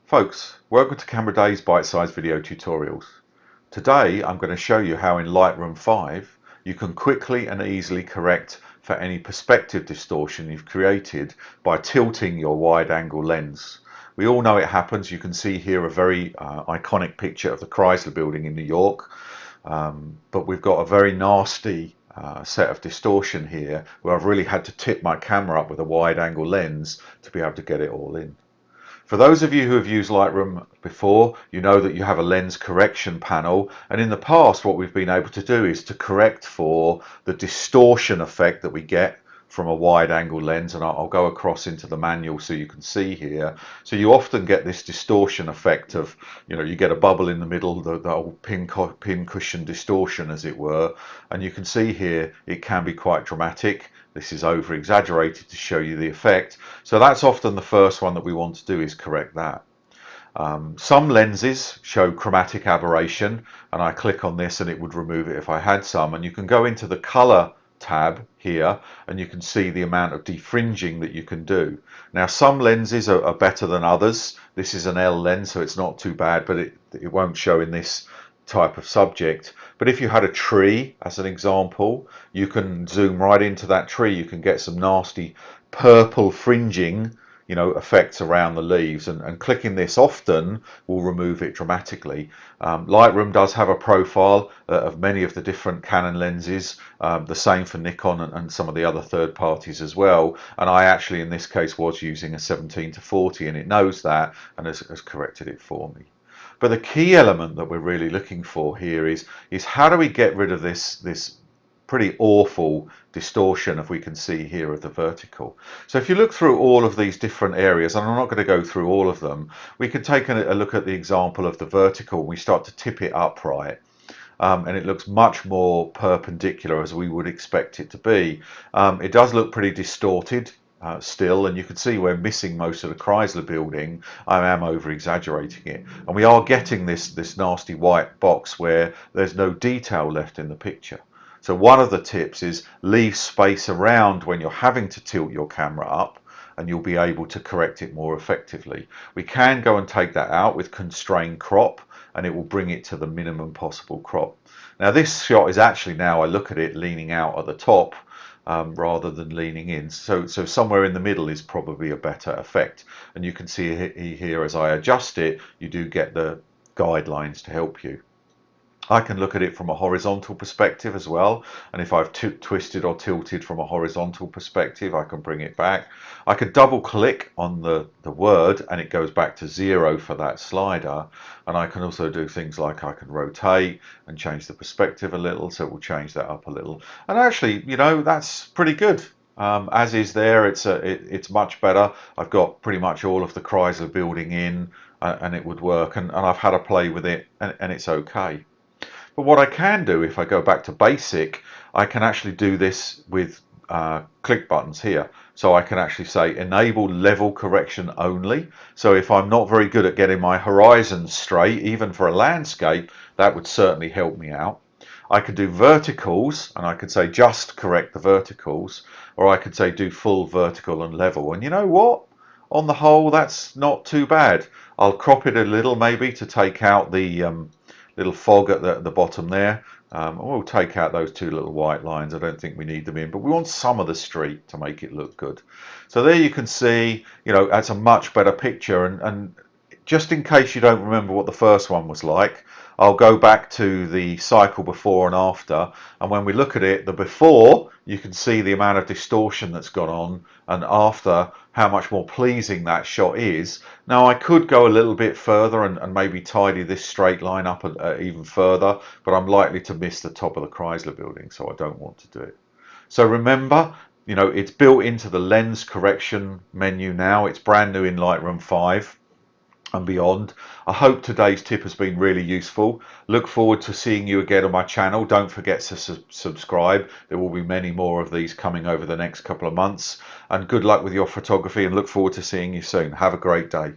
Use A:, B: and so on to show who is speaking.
A: Folks, welcome to Cameradays bite-sized video tutorials. Today I'm going to show you how in Lightroom 5 you can quickly and easily correct for any perspective distortion you've created by tilting your wide-angle lens. We all know it happens. You can see here a very iconic picture of the Chrysler building in New York, but we've got a very nasty set of distortion here where I've really had to tip my camera up with a wide-angle lens to be able to get it all in. For those of you who have used Lightroom before, you know that you have a lens correction panel, and in the past what we've been able to do is to correct for the distortion effect that we get from a wide angle lens, and I'll go across into the manual so you can see here. So you often get this distortion effect of, you get a bubble in the middle, the old pin cushion distortion as it were, and you can see here it can be quite dramatic. This is over exaggerated to show you the effect. So that's often the first one that we want to do, is correct that. Some lenses show chromatic aberration, and I click on this and it would remove it if I had some, and you can go into the color tab here and you can see the amount of defringing that you can do. Now some lenses are better than others. This is an L lens, so it's not too bad, but it won't show in this type of subject. But if you had a tree as an example, you can zoom right into that tree. You can get some nasty purple fringing effects around the leaves, and clicking this often will remove it dramatically. Lightroom does have a profile of many of the different Canon lenses, the same for Nikon and some of the other third parties as well, and I actually in this case was using a 17-40 and it knows that and has corrected it for me. But the key element that we're really looking for here is how do we get rid of this pretty awful distortion, if we can see here, of the vertical. So if you look through all of these different areas, and I'm not going to go through all of them, we can take a look at the example of the vertical. We start to tip it upright. And it looks much more perpendicular as we would expect it to be. It does look pretty distorted still, and you can see we're missing most of the Chrysler building. I am over exaggerating it, and we are getting this nasty white box where there's no detail left in the picture. So one of the tips is leave space around when you're having to tilt your camera up, and you'll be able to correct it more effectively. We can go and take that out with constrained crop, and it will bring it to the minimum possible crop. Now this shot is actually, now I look at it, leaning out at the top rather than leaning in. So somewhere in the middle is probably a better effect. And you can see here as I adjust it, you do get the guidelines to help you. I can look at it from a horizontal perspective as well, and if I've twisted or tilted from a horizontal perspective, I can bring it back. I could double click on the word and it goes back to 0 for that slider, and I can also do things like I can rotate and change the perspective a little, so it will change that up a little. And actually, that's pretty good. As is there, it's much better. I've got pretty much all of the Chrysler building in, and it would work, and I've had a play with it, and it's okay. But what I can do, if I go back to basic, I can actually do this with click buttons here. So I can actually say enable level correction only. So if I'm not very good at getting my horizons straight, even for a landscape, that would certainly help me out. I could do verticals, and I could say just correct the verticals, or I could say do full vertical and level. And you know what? On the whole, that's not too bad. I'll crop it a little maybe to take out the little fog at the bottom there. We'll take out those two little white lines. I don't think we need them in, but we want some of the street to make it look good. So there you can see, that's a much better picture. And just in case you don't remember what the first one was like, I'll go back to the cycle before and after, and when we look at it, the before, you can see the amount of distortion that's gone on, and after, how much more pleasing that shot is. Now I could go a little bit further and maybe tidy this straight line up even further, but I'm likely to miss the top of the Chrysler building, so I don't want to do it. So remember, it's built into the lens correction menu now. It's brand new in Lightroom 5 and beyond. I hope today's tip has been really useful. Look forward to seeing you again on my channel. Don't forget to subscribe. There will be many more of these coming over the next couple of months. And good luck with your photography, and look forward to seeing you soon. Have a great day.